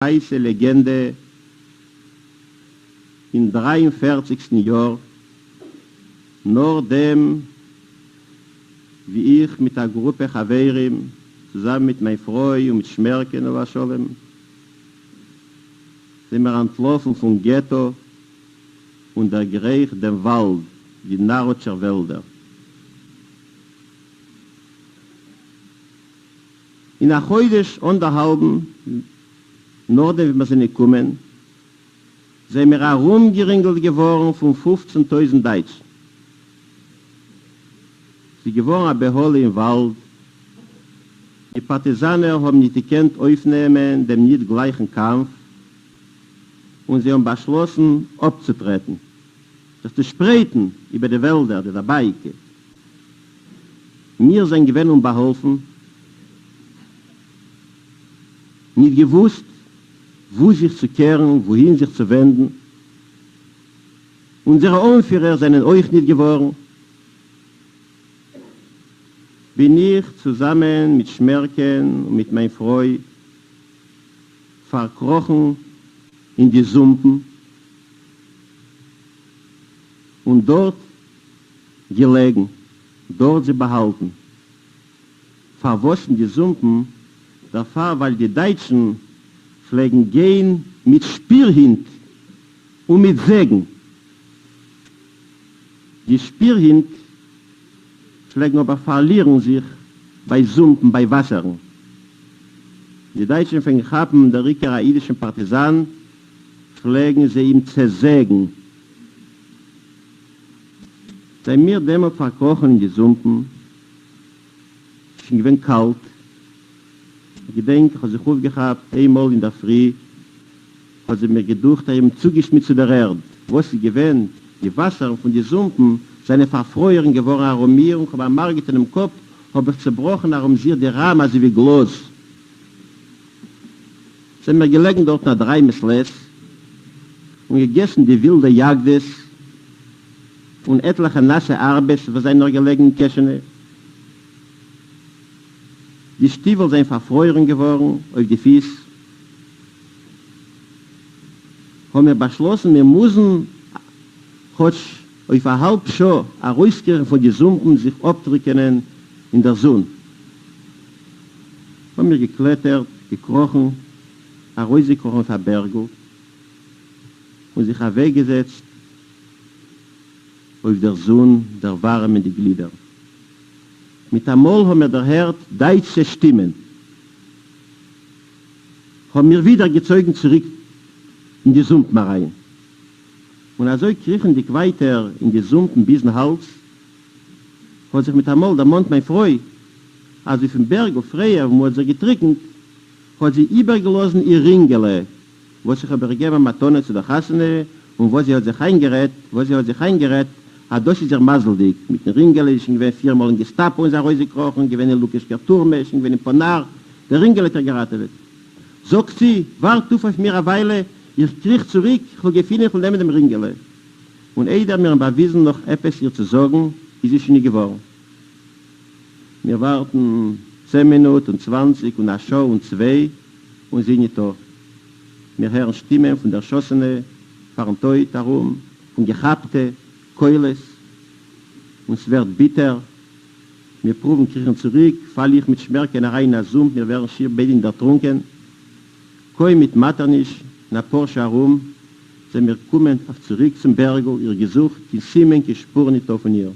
heiße Legende im 43. Jahr, nur dem, wie ich mit der Gruppe Chaverim, zusammen mit meiner Frau und mit Schmerken und was Scholem, sind wir entlaufen vom Ghetto und ergreift den Wald, die Narodscher Wälder. In der Heudisch unterhalben, Norden, wie wir sind gekommen, sind wir herumgeringelt geworden von 15.000 Deutschen. Sie geworden Behole im Wald. Die Partisaner haben nicht gekannt aufnehmen, dem nicht gleichen Kampf, und sie haben beschlossen, abzutreten, das zu spreiten über die Wälder, die dabei sind. Wir sind gewesen und beholfen, nicht gewusst, wo sich zu kehren, wohin sich zu wenden. Unsere Anführer sind euch nicht geworden. Bin ich zusammen mit Schmerken und mit meiner Frau verkrochen in die Sumpen und dort gelegen, dort sie behalten. Verwaschen die Sumpen, dafür, weil die Deutschen pflegen gehen mit Speerhint und mit Sägen. Die Speerhint pflegen aber verlieren sich bei Sumpen, bei Wassern. Die Deutschen haben der jiddischen Partisanen pflegen sie ihm zersägen. Seit mir dämmert verkrochen in die Sumpen, ich bin kalt. Ich denke, ich habe sich aufgehabt, einmal in der Früh, habe ich mir gedacht, ich habe zugeschmissen zu der Erde. Was sie gewöhnt, die Wasser von den Sumpen, seine Verfreuern geworden, Aromierung, aber am Margit in dem Kopf, habe ich zerbrochen, aromisiert die Rahmen, also wie Gloss. Sie haben mir gelegen dort nach 3 Messles und gegessen die wilde Jagdes und etliche nasse Arbeit, was sind noch gelegen in Keschene. Die Stiefel sind verfreuern geworden auf die Füße. Haben wir beschlossen, wir müssen auf eine halbe Show herauskriegen von den Sumpen, sich abdrücken in der Sonne. Haben wir geklettert, gekrochen, herausgekrochen auf der Berge und sich weggesetzt auf der Sonne, der warmen die Glieder. Mit einmal haben wir gehört deutsche Stimmen. Haben wir wieder gezeugt zurück in die Sumpen rein. Und als so kriechen die weiter in die Sumpen bis zum Hals, hat sich mit einmal der Mond mein Freu, als auf dem Berg auf Freya, wo sie getrunken, hat sie übergelassen ihr Ringele, wo sich aber gegeben Matone zu der Hasene und wo sie hat sich eingerät, das ist der Maseldig. Mit dem Ringele, ich bin 4-mal in Gestapo in der Häuser gekrochen, gewinne in Lukischker Turme, ich bin in Ponar, der Ringele hat geraten wird. Sagt sie, wart auf mir eine Weile, ich krieg zurück, ich habe gefunden von dem Ringele. Und jeder mir bewiesen, noch etwas ihr zu sagen, ist es schon nicht geworden. Wir warten 10 Minuten und 20 und eine Show und 2 und sind nicht da. Wir hören Stimmen von der Schossene, fahren Teut herum, von Gehabte, Keules, und es wird bitter. Wir proben, kriegen zurück, falle ich mit Schmerken rein in der Sumpf, wir werden schier beide in der Trunken. Koi mit Maternisch, nach Porsche herum, sind wir kommen zurück zum Berg, ihr gesucht, die Siemen, die Spuren nicht von ihr.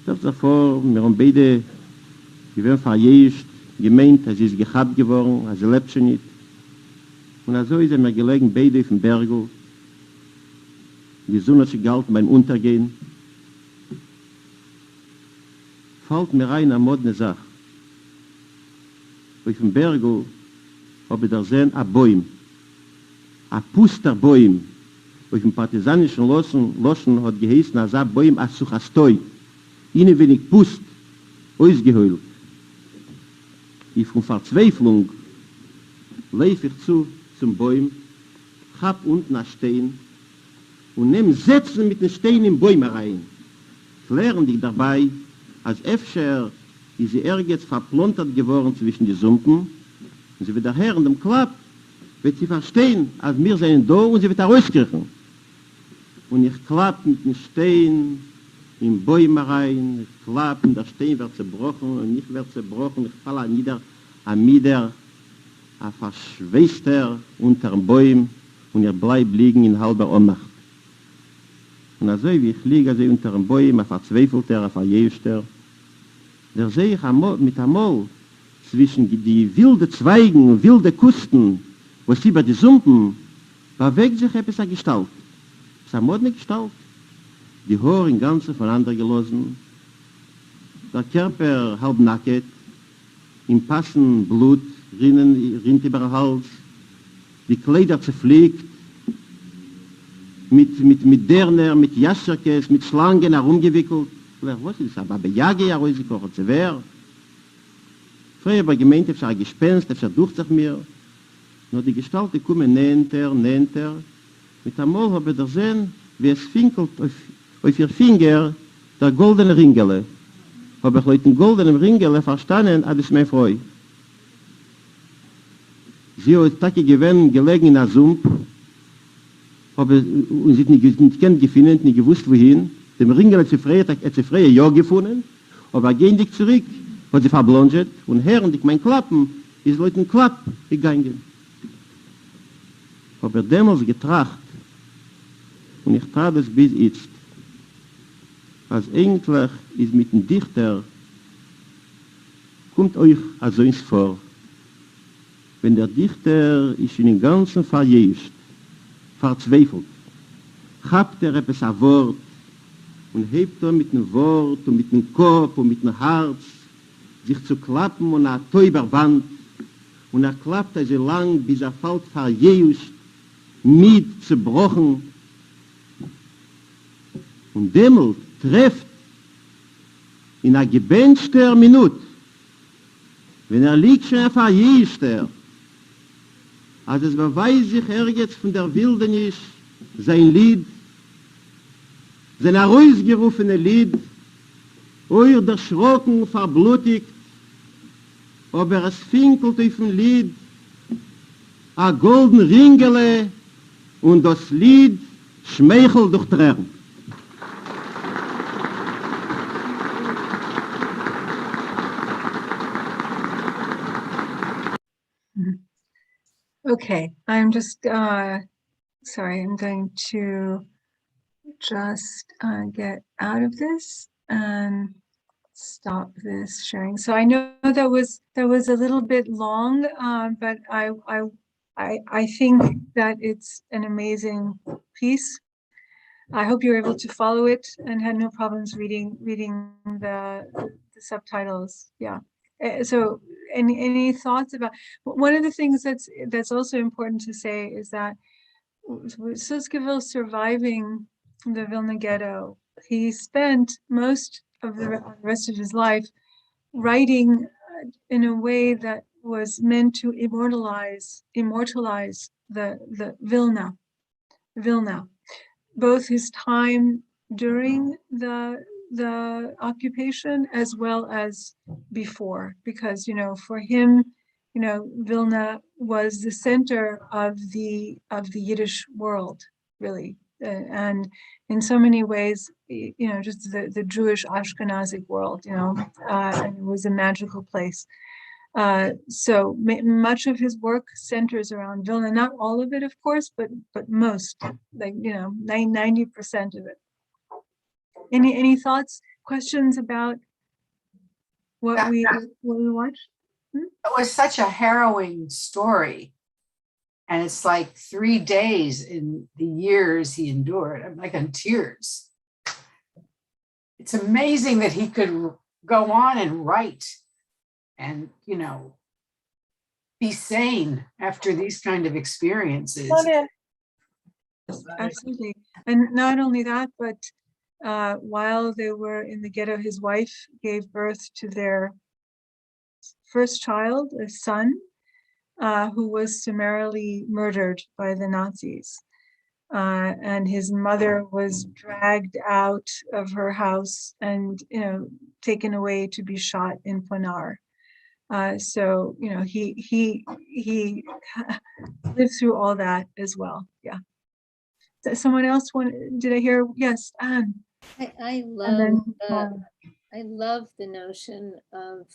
Das davor, wir haben beide, wir werden verjährt, gemeint, dass sie ist gehabt geworden, dass sie lebt schon nicht. Und also sind wir gelegen, beide auf dem Berg, die Sonne hat sich gehalten beim Untergehen. Fällt mir rein eine moderne Sache. Auf dem Berg habe ich da gesehen, ein Bäum. Ein Pusterbäum. Auf dem partisanischen Loschen hat geheißen, als ein Bäum, als Suchastoi. Ihnen wenig Pust, ausgeheult. Ich von Verzweiflung laufe ich zum Bäum, hab unten ein Stein, und nehmen Sätzen mit den Steinen in Bäume rein. Klären dich dabei, als öfter ist sie ergens verplontert geworden zwischen den Sumpen, und sie wieder her in dem Klapp, wird sie verstehen, als wir sind da und sie wird herauskriegen. Und ich klapp mit dem Stein in Bäume rein, ich klapp und der Stein wird zerbrochen und ich werde zerbrochen, ich falle nieder, ein verschweißter unter dem Bäum und ich bleib liegen in halber Ohnmacht. Und also wie ich liege also unter dem Bäum, ein verzweifelter, ein verjährster, da sehe ich mit einmal zwischen die wilden Zweigen und wilden Kusten, wo es über die Sumpen bewegt sich etwas eine Gestalt. Es ist eine moderne Gestalt. Die Haare im Ganzen voneinander gelassen, der Körper halb nackt, im Passen Blut rinnt über den Hals, die Kleider zerfliegt, mit Derner, mit Jascherkes, mit Schlangen herumgewickelt. Was ist das? Aber bejage ja Risiko, hat sie wer. Früher bei Gemeinde, es ist ein Gespenst, es durch sich mir. Nur die Gestalten kommen nähnt er. Mit einmal habe ich gesehen, wie es finkelt auf ihr Finger der goldene Ringele. Habe ich heute den goldenen Ringele verstanden, das ist meine Freude. Sie hat Tage gewöhnt, gelegen in der Sump, und sie hat nicht gefunden, nicht gewusst wohin. Dem Ringel hat sie früher ja gefunden, aber gehen dich zurück, hat sie verblondet, und hören dich mein Klappen, ist Leute ein Klapp gegangen. Aber damals getracht, und ich trage das bis jetzt, als eigentlich ist mit dem Dichter, kommt euch also ins vor, wenn der Dichter ist in den ganzen verjährt, verzweifelt, habt etwas ein Wort und hebt mit dem Wort und mit dem Kopf und mit dem Herz sich zu klappen und eine Täuberwand und klappt so lang, bis fällt verjährt, mit zerbrochen und dämmelt, trifft in einer gebenster Minute, wenn liegt schon verjährt, als es beweist sich jetzt von der Wildnis sein Lied, sein herausgerufene Lied, euer erschrocken, verblutigt, aber es finkelt auf dem Lied a golden Ringele und das Lied schmeichelt durch Tränen. Okay, I'm just, sorry, I'm going to just get out of this and stop this sharing. So I know that was a little bit long, but I think that it's an amazing piece. I hope you were able to follow it and had no problems reading the subtitles. Yeah. So any thoughts about one of the things that's also important to say is that Sutzkever surviving the Vilna ghetto, he spent most of the rest of his life writing in a way that was meant to immortalize the Vilna, both his time during the occupation as well as before, because for him, Vilna was the center of the Yiddish world, really, and in so many ways, just the Jewish Ashkenazic world, and it was a magical place. So much of his work centers around Vilna, not all of it, of course, but most, like 90% of it. Any thoughts, questions about what we watched? It was such a harrowing story, and it's like 3 days in the years he endured. I'm like in tears. It's amazing that he could go on and write and be sane after these kind of experiences. Absolutely. And not only that, but while they were in the ghetto, his wife gave birth to their first child, a son, who was summarily murdered by the Nazis. And his mother was dragged out of her house and taken away to be shot in Ponar. So, you know, he lived through all that as well. Yeah. Someone else did I hear? Yes, Anne. I And love then I love the notion of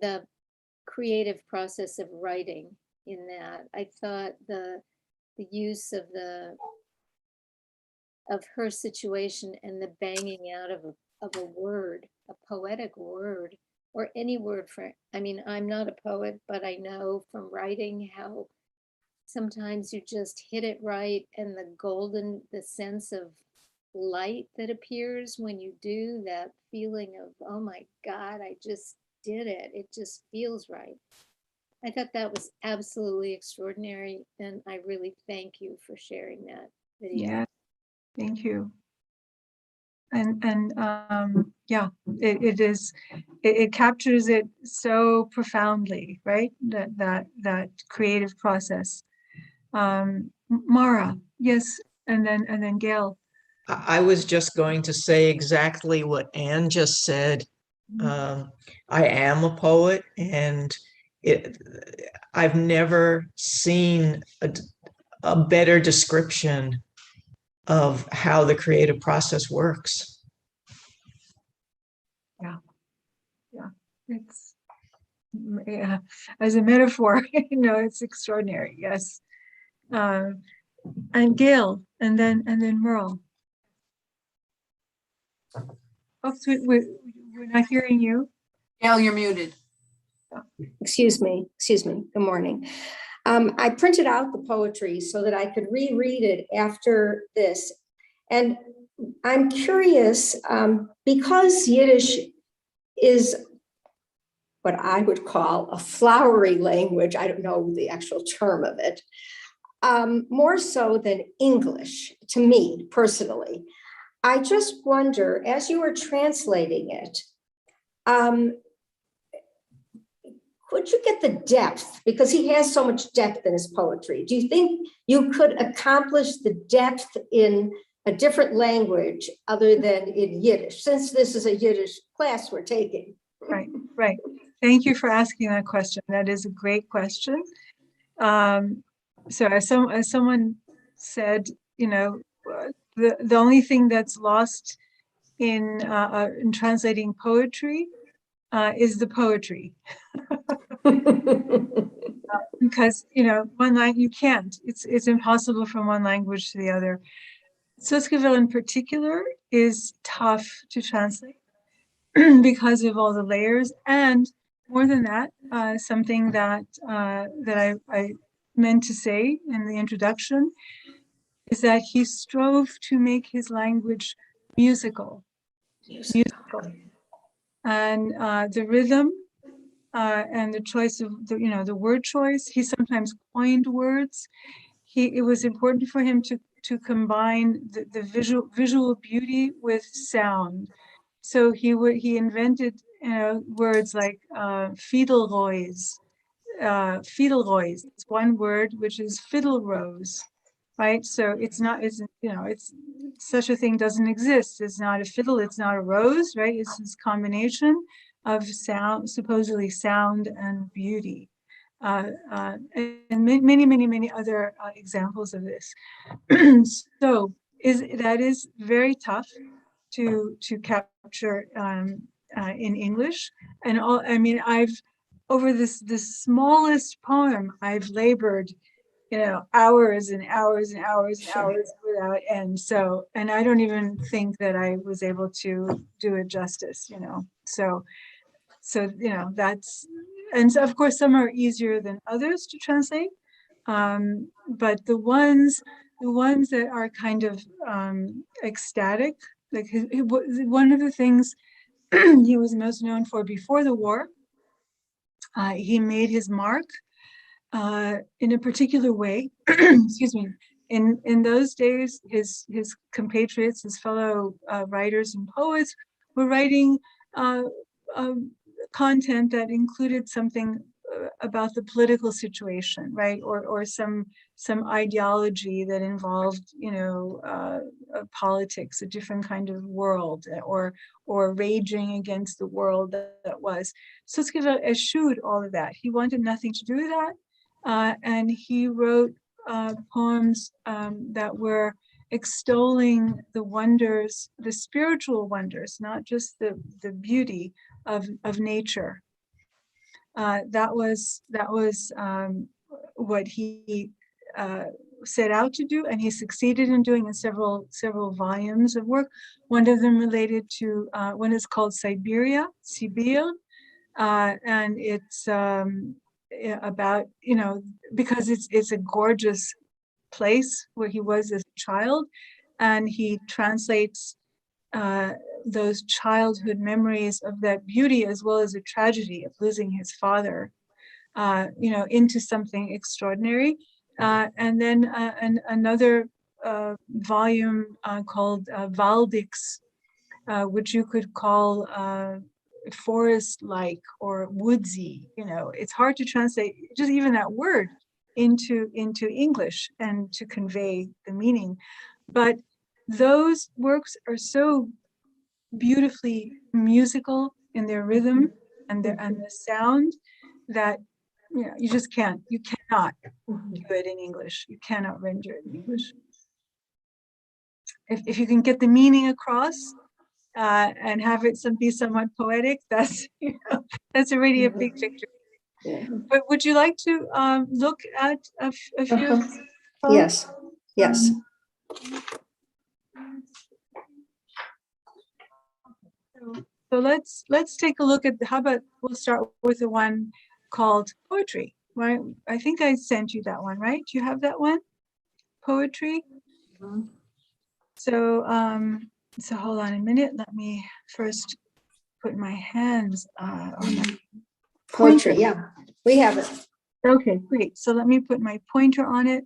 the creative process of writing in that. I thought the use of her situation and the banging out of a word, a poetic word, or any word for, I mean, I'm not a poet, but I know from writing how sometimes you just hit it right, and the sense of light that appears when you do that, feeling of, oh my God, I just did it. It just feels right. I thought that was absolutely extraordinary, and I really thank you for sharing that video. yeah, thank you. And yeah, it captures it so profoundly, right? That creative process. Mara, yes, and then Gail. I was just going to say exactly what Anne just said. I am a poet, and I've never seen a better description of how the creative process works. Yeah, it's as a metaphor, you know, it's extraordinary. Yes, and Gail, and then Merle. Oh, we're not hearing you. Gail, you're muted. Excuse me. Good morning. I printed out the poetry so that I could reread it after this. And I'm curious, because Yiddish is what I would call a flowery language, I don't know the actual term of it, more so than English, to me personally. I just wonder, as you were translating it, could you get the depth? Because he has so much depth in his poetry. Do you think you could accomplish the depth in a different language other than in Yiddish, since this is a Yiddish class we're taking? Right. Thank you for asking that question. That is a great question. So as someone said, you know, the only thing that's lost in translating poetry is the poetry. Because, you know, one language, you can't, it's impossible from one language to the other. Sutzkever in particular is tough to translate because of all the layers, and more than that, something that I meant to say in the introduction is that he strove to make his language musical. And the rhythm and the choice of the, you know, the word choice, he sometimes coined words. It was important for him to combine the visual beauty with sound. So he invented, you know, words like Fiedelreuys. Fiedelreuys, it's one word which is fiddle rose, right? So it's you know, it's such a thing doesn't exist. It's not a fiddle, it's not a rose, right? It's this combination of sound, supposedly sound and beauty. And many other examples of this. So that is very tough to capture in English. And I mean, over the smallest poem, I've labored, you know, hours and hours and hours and hours without end. So, and I don't even think that I was able to do it justice, you know. So, you know, and so of course some are easier than others to translate. But the ones that are kind of ecstatic, like one of the things he was most known for before the war, he made his mark in a particular way. Excuse me. In those days, his compatriots, his fellow writers and poets, were writing content that included something about the political situation, right? Or some ideology that involved, politics, a different kind of world, or raging against the world that was. Sutzkever eschewed all of that. He wanted nothing to do with that, and he wrote poems that were extolling the wonders, the spiritual wonders, not just the beauty of nature. That was what he set out to do, and he succeeded in doing in several volumes of work. One of them related to one is called Sibir, and it's about, because it's a gorgeous place where he was as a child, and he translates those childhood memories of that beauty, as well as the tragedy of losing his father, into something extraordinary. And then another volume called Waldix, which you could call forest-like or woodsy. It's hard to translate just even that word into English and to convey the meaning. But those works are so beautifully musical in their rhythm and the sound that you cannot do it in English. You cannot render it in English. If you can get the meaning across and have it be somewhat poetic, that's already a big victory. Yeah. But would you like to look at a few of these poems? Yes. So let's take a look at how about we'll start with the one called Poetry, right? I think I sent you that one, right? Do you have that one? Poetry. So hold on a minute. Let me first put my hands on my Poetry, yeah, we have it. Okay, great. So let me put my pointer on it,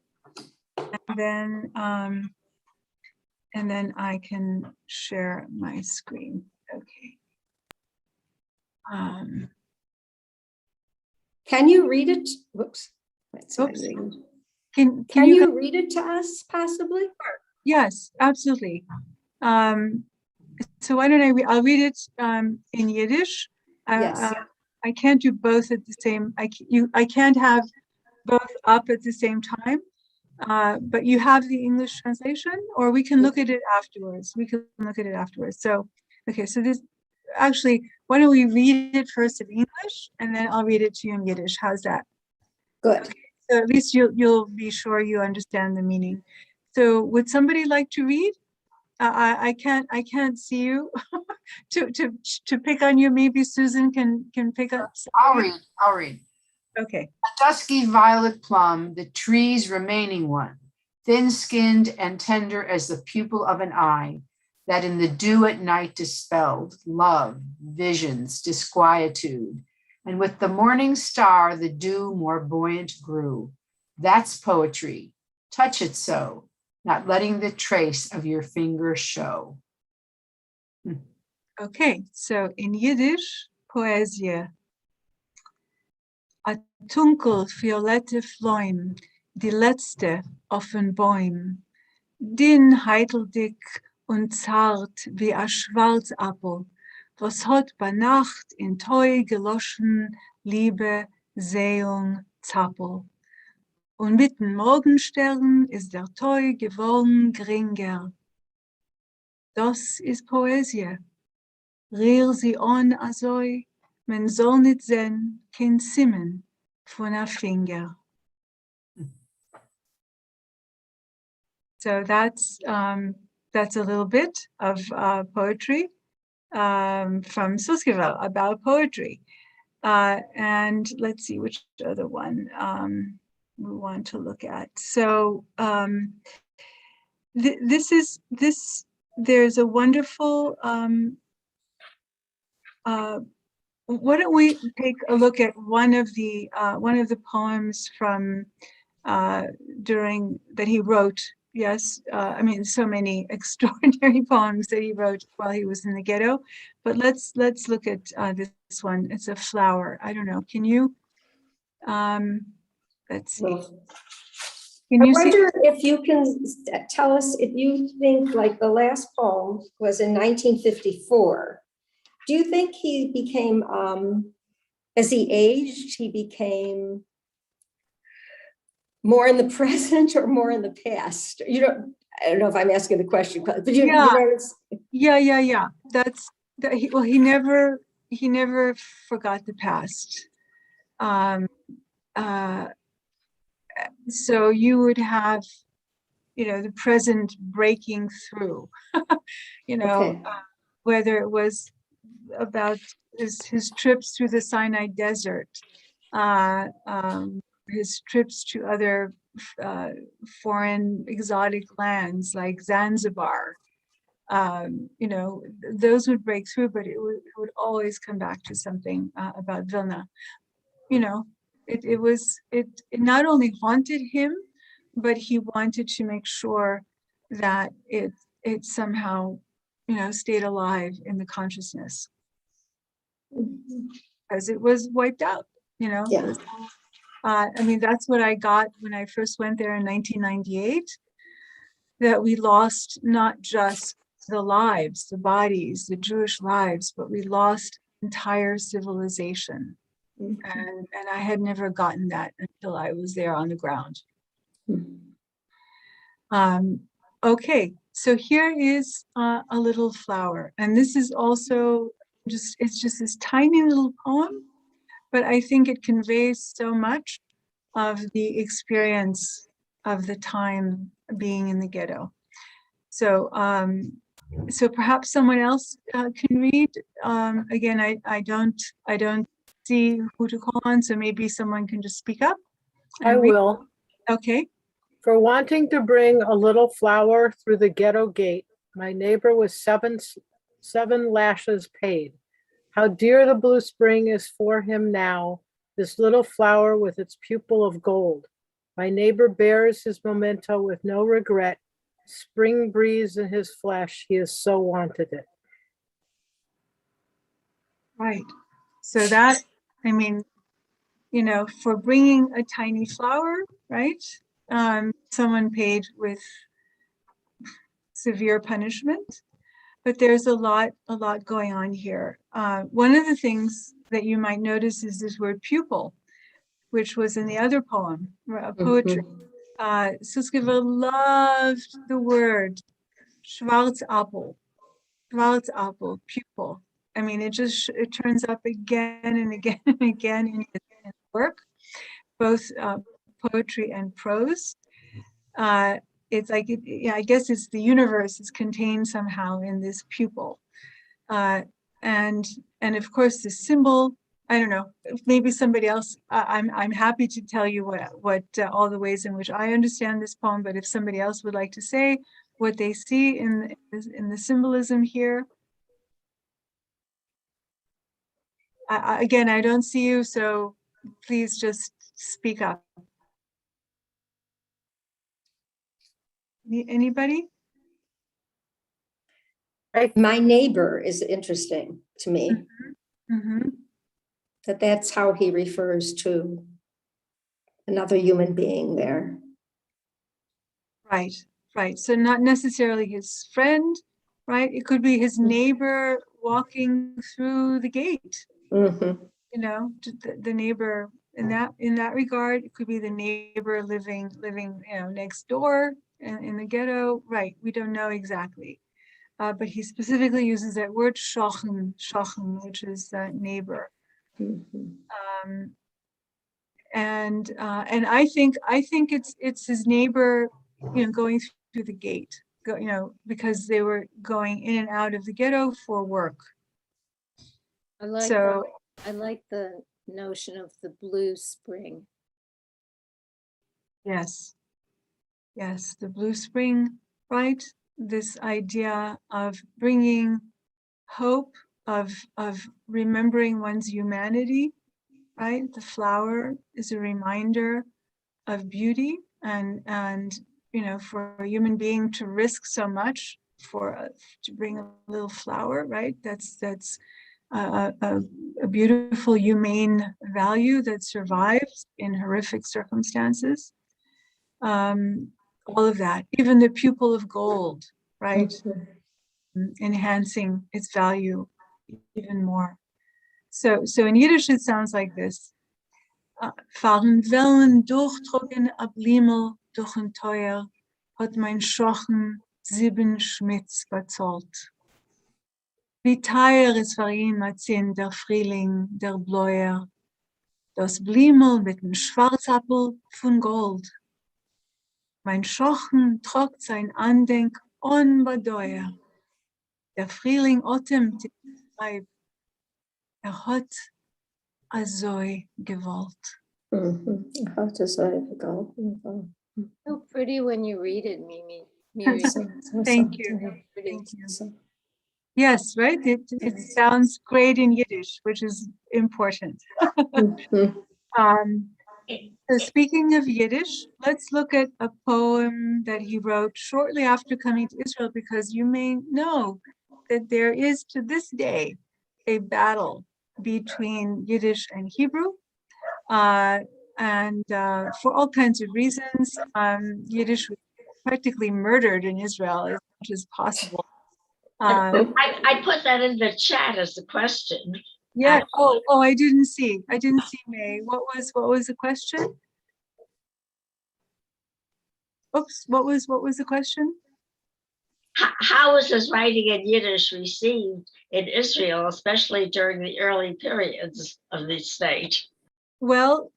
and then I can share my screen. Okay. Can you read it? Whoops. Oops. Can you read it to us possibly? Yes, absolutely. So why don't I'll read it in Yiddish. Yes. I can't do both at the same. I can't have both up at the same time. But you have the English translation, or we can look at it afterwards. So, okay. So this actually, why don't we read it first in English, and then I'll read it to you in Yiddish. How's that? Good. Okay. So at least you'll be sure you understand the meaning. So would somebody like to read? I can't see you to pick on you. Maybe Susan can pick up. I'll read. Okay. A dusky violet plum, the tree's remaining one, thin-skinned and tender as the pupil of an eye, that in the dew at night dispelled love, visions, disquietude, and with the morning star the dew more buoyant grew. That's poetry. Touch it so, not letting the trace of your finger show. Okay, so in Yiddish, Poesie. A dunkel violette Fläum, die letzte auf den Bäum, din heiteldick und zart wie a Schwarzapfel, was hat bei Nacht in Teu geloschen Liebe, Sehung, Zappel. Und mit den Morgensternen ist der Teu geworden geringer. Das ist Poesie. Rier sie an azoi, men soll nicht sehen, kein Zimmen von a Finger. So that's a little bit of poetry from Sutzkever about poetry. And let's see which other one we want to look at. So there's a wonderful, why don't we take a look at one of the poems from during that he wrote. Yes, I mean, so many extraordinary poems that he wrote while he was in the ghetto. But let's look at this one. It's a flower. I don't know. Can you Let's see. Well, Can I you see? wonder if you can tell us if you think like the last poem was in 1954. Do you think he became, as he aged, he became more in the present or more in the past? I don't know if I'm asking the question, but you Yeah. know, it's, Yeah. That's that. Well, he never forgot the past. So you would have, the present breaking through, okay. whether it was about his trips through the Sinai Desert, his trips to other foreign exotic lands like Zanzibar. Those would break through, but it would always come back to something about Vilna. It not only haunted him, but he wanted to make sure that it somehow, stayed alive in the consciousness, because it was wiped out, Yeah. I mean, that's what I got when I first went there in 1998, that we lost not just the lives, the bodies, the Jewish lives, but we lost entire civilization. And I had never gotten that until I was there on the ground. Okay, so here is a little flower. And this is also it's just this tiny little poem, but I think it conveys so much of the experience of the time being in the ghetto. So, so perhaps someone else can read. Again, I don't see who to call on, so maybe someone can just speak up. I will. Okay. For wanting to bring a little flower through the ghetto gate, my neighbor was seven lashes paid. How dear the blue spring is for him now, this little flower with its pupil of gold. My neighbor bears his memento with no regret. Spring breeze in his flesh, he has so wanted it. Right. So that, I mean, for bringing a tiny flower, right? Someone paid with severe punishment, but there's a lot going on here. One of the things that you might notice is this word pupil, which was in the other poem, poetry. Sutzkever loved the word Schwarzapfel, pupil. I mean, it turns up again and again and again in his work, both poetry and prose. It's like, I guess it's the universe is contained somehow in this pupil. And of course the symbol, I don't know, maybe somebody else, I'm happy to tell you what all the ways in which I understand this poem, but if somebody else would like to say what they see in the symbolism here. Again, I don't see you, so please just speak up. Anybody? My neighbor is interesting to me. Mm-hmm. That's how he refers to another human being there. Right. So not necessarily his friend, right? It could be his neighbor walking through the gate. Mm-hmm. The neighbor in that regard. It could be the neighbor living next door in the ghetto. Right. We don't know exactly. But he specifically uses that word shochen, which is neighbor. Mm-hmm. And I think it's his neighbor, going through the gate, because they were going in and out of the ghetto for work. I like the notion of the blue spring. Yes, the blue spring, right? This idea of bringing hope, of remembering one's humanity, right? The flower is a reminder of beauty, and for a human being to risk so much to bring a little flower, right? That's a beautiful, humane value that survives in horrific circumstances. All of that, even the pupil of gold, right? Enhancing its value even more. So in Yiddish, it sounds like this. Fahren Wellen durchtrocken ab Limel durch ein Teuer, hat mein Schochen 7 Schmitz bezahlt. Wie teuer es war ihm erzählt der Frühling, der Bläuer, das Blimel mit dem Schwarzappel von Gold. Mein Schochen trockt sein Andenk unbedeuer. Der Frühling atemt im Leib. Hat azoi gewollt. How to say go. So pretty when you read it, Mimi. Miri. Thank you. Thank you. Yes, right? It sounds great in Yiddish, which is important. So speaking of Yiddish, let's look at a poem that he wrote shortly after coming to Israel, because you may know that there is to this day a battle between Yiddish and Hebrew. And for all kinds of reasons, Yiddish was practically murdered in Israel as much as possible. I put that in the chat as a question. Yeah. Oh, I didn't see, May. What was the question? Oops, what was the question? How was his writing in Yiddish received in Israel, especially during the early periods of the state? Well,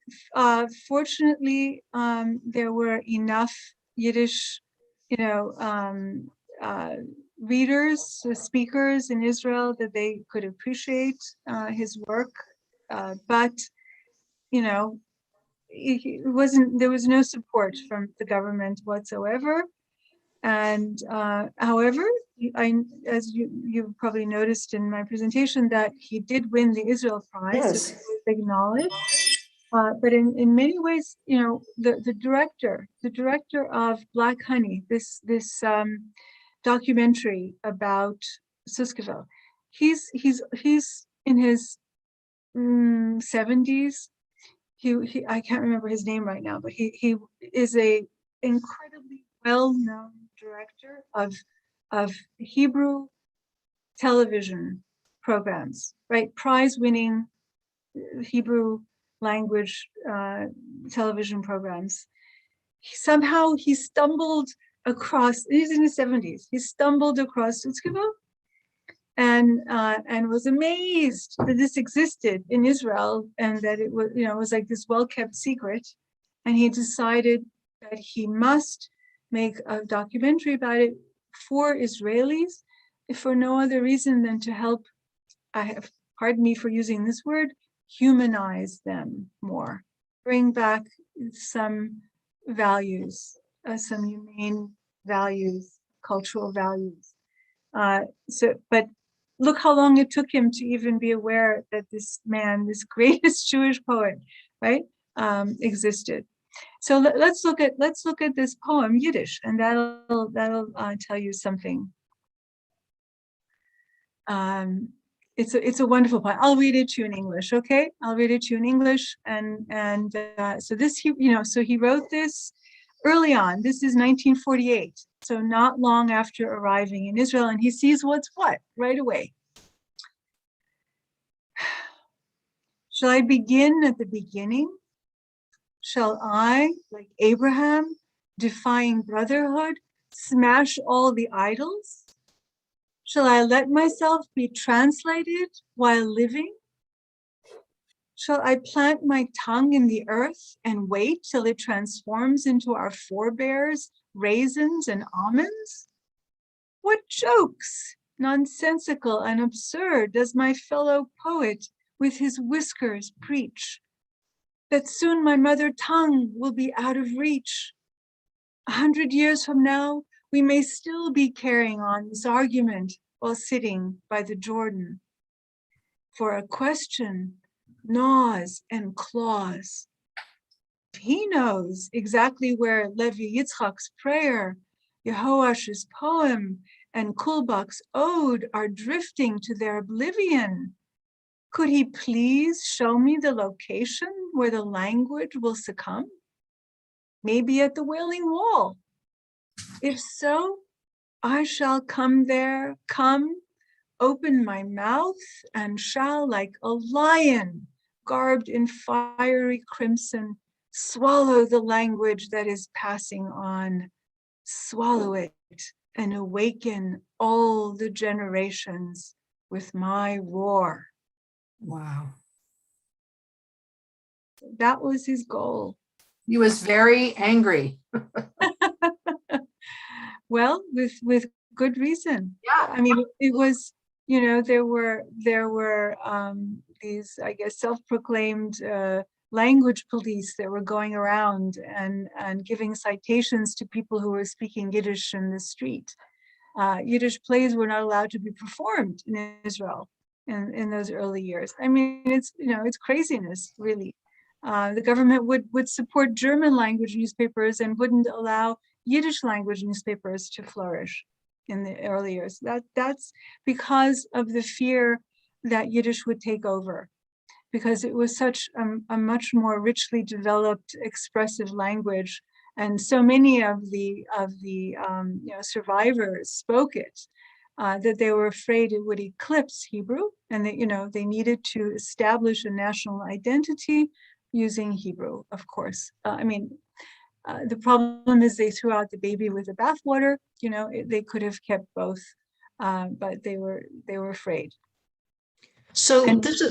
fortunately, there were enough Yiddish, readers, speakers in Israel that they could appreciate his work. But, there was no support from the government whatsoever. And however, as you probably noticed in my presentation, that he did win the Israel Prize, Yes. so it was acknowledged. But in many ways, the director of Black Honey, this documentary about Sutzkever, he's in his 70s. He I can't remember his name right now, but he is a incredibly well-known director of Hebrew television programs, right? Prize-winning Hebrew language television programs. Somehow he stumbled across, he's in his 70s, he stumbled across Sutzkever and was amazed that this existed in Israel and that it was, it was like this well-kept secret. And he decided that he must make a documentary about it for Israelis, if for no other reason than to help, pardon me for using this word, humanize them more, bring back some values, some humane values, cultural values. But look how long it took him to even be aware that this man, this greatest Jewish poet, right, existed. So let's look at this poem, Yiddish, and that'll tell you something. It's a wonderful poem. I'll read it to you in English, okay? I'll read it to you in English, and so this so he wrote this early on. This is 1948, so not long after arriving in Israel, and he sees what's what right away. Shall I begin at the beginning? Shall I, like Abraham, defying brotherhood, smash all the idols? Shall I let myself be translated while living? Shall I plant my tongue in the earth and wait till it transforms into our forebears, raisins and almonds? What jokes, nonsensical and absurd, does my fellow poet with his whiskers preach? That soon my mother tongue will be out of reach. 100 years from now, we may still be carrying on this argument while sitting by the Jordan. For a question gnaws and claws. He knows exactly where Levi Yitzchak's prayer, Yehoash's poem, and Kulbach's ode are drifting to their oblivion. Could he please show me the location where the language will succumb? Maybe at the Wailing Wall. If so, I shall come there, come, open my mouth, and shall, like a lion, garbed in fiery crimson, swallow the language that is passing on, swallow it, and awaken all the generations with my roar. Wow. That was his goal. He was very angry. Well, with good reason. Yeah. I mean, it was, you know, there were these, I guess, self-proclaimed language police that were going around and giving citations to people who were speaking Yiddish in the street. Yiddish plays were not allowed to be performed in Israel in those early years. I mean, it's, you know, it's craziness, really. The government would support German language newspapers and wouldn't allow Yiddish language newspapers to flourish in the early years. That's because of the fear that Yiddish would take over, because it was such a much more richly developed, expressive language, and so many of the you know, survivors spoke it, that they were afraid it would eclipse Hebrew, and that, you know, they needed to establish a national identity using Hebrew, of course. I mean, the problem is they threw out the baby with the bathwater. You know, they could have kept both, but they were afraid. So And this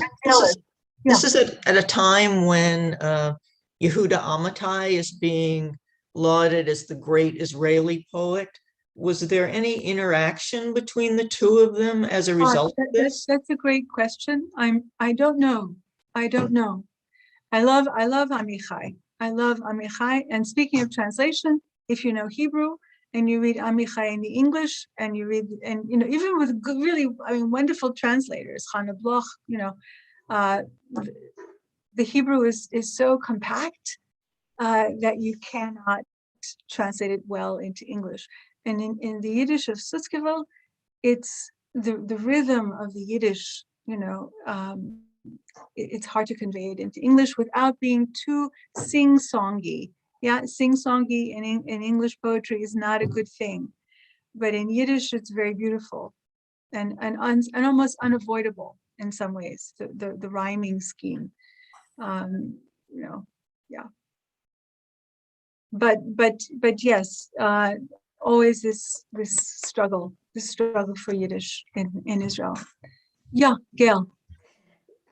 Yeah. is at a time when Yehuda Amitai is being lauded as the great Israeli poet. Was there any interaction between the two of them as a result of this? That's a great question. I don't know. I don't know. I love Amichai. I love Amichai. And speaking of translation, if you know Hebrew and you read Amichai in the English, and you read, and you know, even with good, really, I mean, wonderful translators, Chana Bloch, you know, the Hebrew is so compact that you cannot translate it well into English. And in the Yiddish of Sutzkever, it's the rhythm of the Yiddish, you know, it's hard to convey it into English without being too sing-songy. Yeah, sing-songy in English poetry is not a good thing, but in Yiddish it's very beautiful and almost unavoidable in some ways. The rhyming scheme, you know, yeah. But yes, always this struggle for Yiddish in Israel. Yeah, Gail.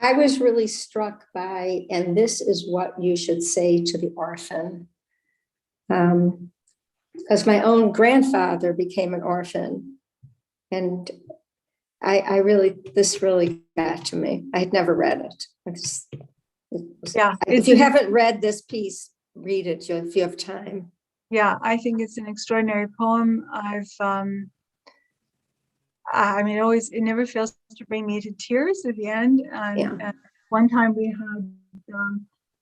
I was really struck by, and this is what you should say to the orphan. Because my own grandfather became an orphan. And this really got to me. I had never read it. Yeah. If you haven't read this piece, read it if you have time. Yeah, I think it's an extraordinary poem. I mean, it never fails to bring me to tears at the end. And one time we had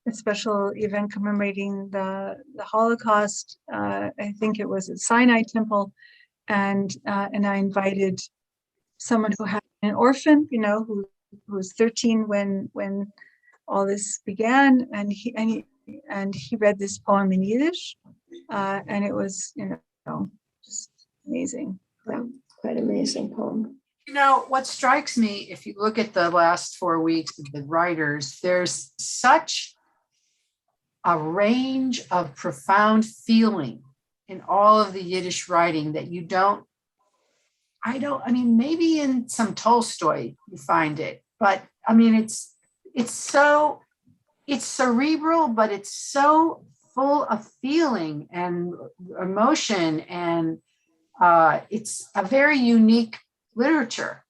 a special event commemorating the Holocaust. I think it was at Sinai Temple, and I invited someone who had an orphan, you know, who was 13 when all this began, and he read this poem in Yiddish, and it was, you know, just amazing. Yeah. Quite amazing poem. You know, what strikes me, if you look at the last 4 weeks of the writers, there's such a range of profound feeling in all of the Yiddish writing that I mean, maybe in some Tolstoy you find it, but I mean, it's cerebral, but it's so full of feeling and emotion, and it's a very unique literature.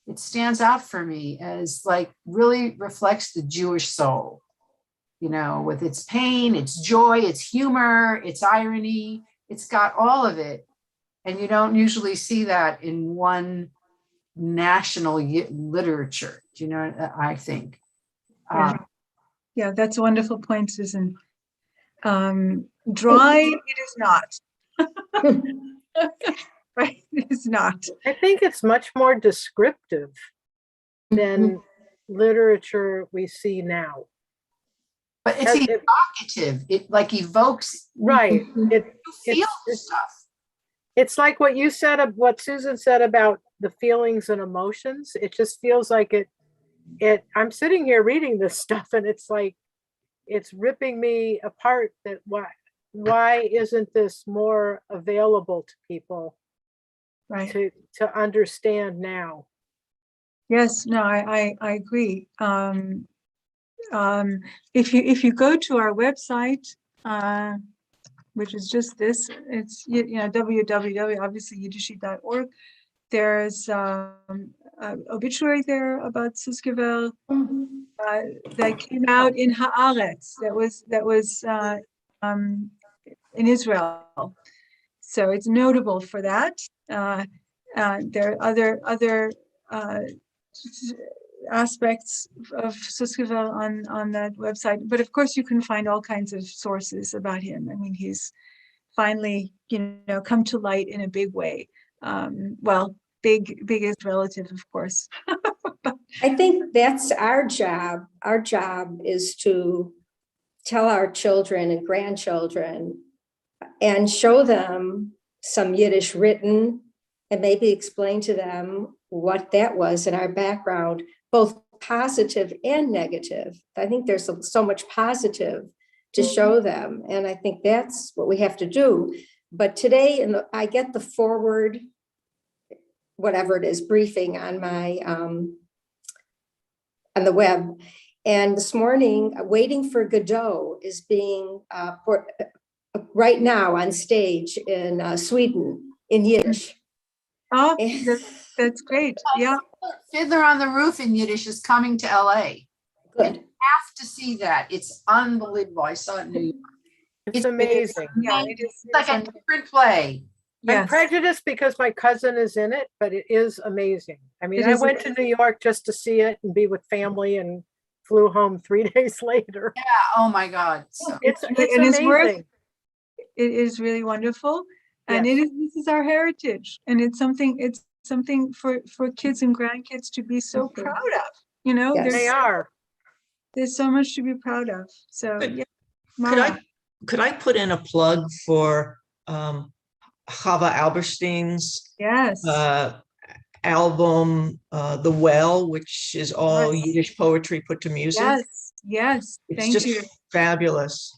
It stands out for me as like really reflects the Jewish soul, you know, with its pain, its joy, its humor, its irony. It's got all of it. And you don't usually see that in one national literature. Do you know, I think. Yeah, that's a wonderful point, Susan. Dry, it is not. Right, it is not. I think it's much more descriptive than literature we see now. But it's It- evocative. It like evokes. Right. You feel It's stuff. it's like what you said, what Susan said about the feelings and emotions. It just feels like I'm sitting here reading this stuff and it's like, it's ripping me apart that why isn't this more available to people Right. to understand now? Yes, no, I agree. If you go to our website, which is just this, it's www, obviously yiddishi.org. There's obituary there about Sutzkever that came out in Haaretz. That was in Israel. So it's notable for that. There are other aspects of Sutzkever on that website, but of course you can find all kinds of sources about him. I mean, he's finally, come to light in a big way. Well, big is relative, of course. I think that's our job. Our job is to tell our children and grandchildren and show them some Yiddish written and maybe explain to them what that was in our background, both positive and negative. I think there's so much positive to show them. And I think that's what we have to do. But today, I get the forward, whatever it is, briefing on my, on the web. And this morning, Waiting for Godot is being right now on stage in Sweden in Yiddish. Oh, that's great. Yeah. Fiddler on the Roof in Yiddish is coming to LA. Good. Have to see that. It's unbelievable. I saw it in New York. It's amazing. Yeah, it is. It's like a different play. I'm Yes. prejudiced because my cousin is in it, but it is amazing. I mean, It I is went to New York just to see it and be with family and flew home 3 days later. Yeah. Oh my God. So It's And it's amazing. It is really wonderful. And Yes. this is our heritage. And it's something for kids and grandkids to be so Mhm. proud of. You know, Yes. They are. there's so much to be proud of. So Could- yeah. Could I put in a plug for Chava Alberstein's Yes. album, The Well, which is all Yes. Yiddish poetry put to music? Yes. It's Thank just you. fabulous.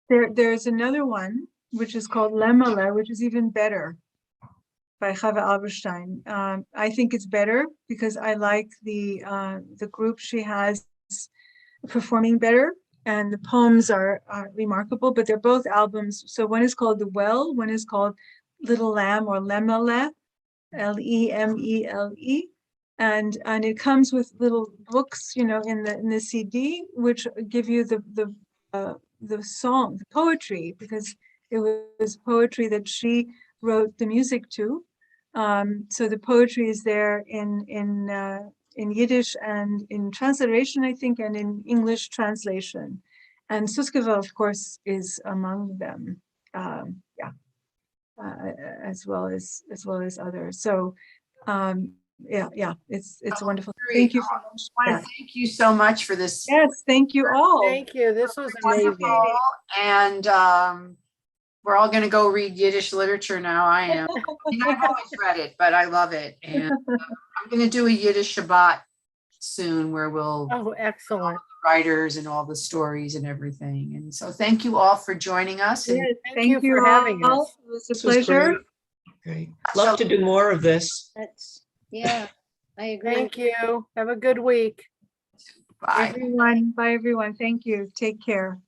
There's another one which is called Lemele, which is even better, by Chava Alberstein. I think it's better because I like the group she has performing better, and the poems are remarkable. But they're both albums. So one is called The Well, one is called Little Lamb or Lemele, Lemele, and it comes with little books, in the CD, which give you the song, the poetry, because it was poetry that she wrote the music to. So the poetry is there in Yiddish and in transliteration, I think, and in English translation. And Sutzkever, of course, is among them. As well as others. So it's wonderful. Thank you so much. I want to thank you so much for this. Yes, thank you all. Thank you. This was amazing. Wonderful. And we're all going to go read Yiddish literature now. I am. I've always read it, but I love it. And I'm going to do a Yiddish Shabbat soon where we'll Oh, excellent. writers and all the stories and everything. And so thank you all for joining us. And Yes, Thank you for having all. us. It was a This was pleasure. great. Love to do more of this. Yeah, I agree. Thank you. Have a good week. bye. Bye everyone. Thank you. Take care.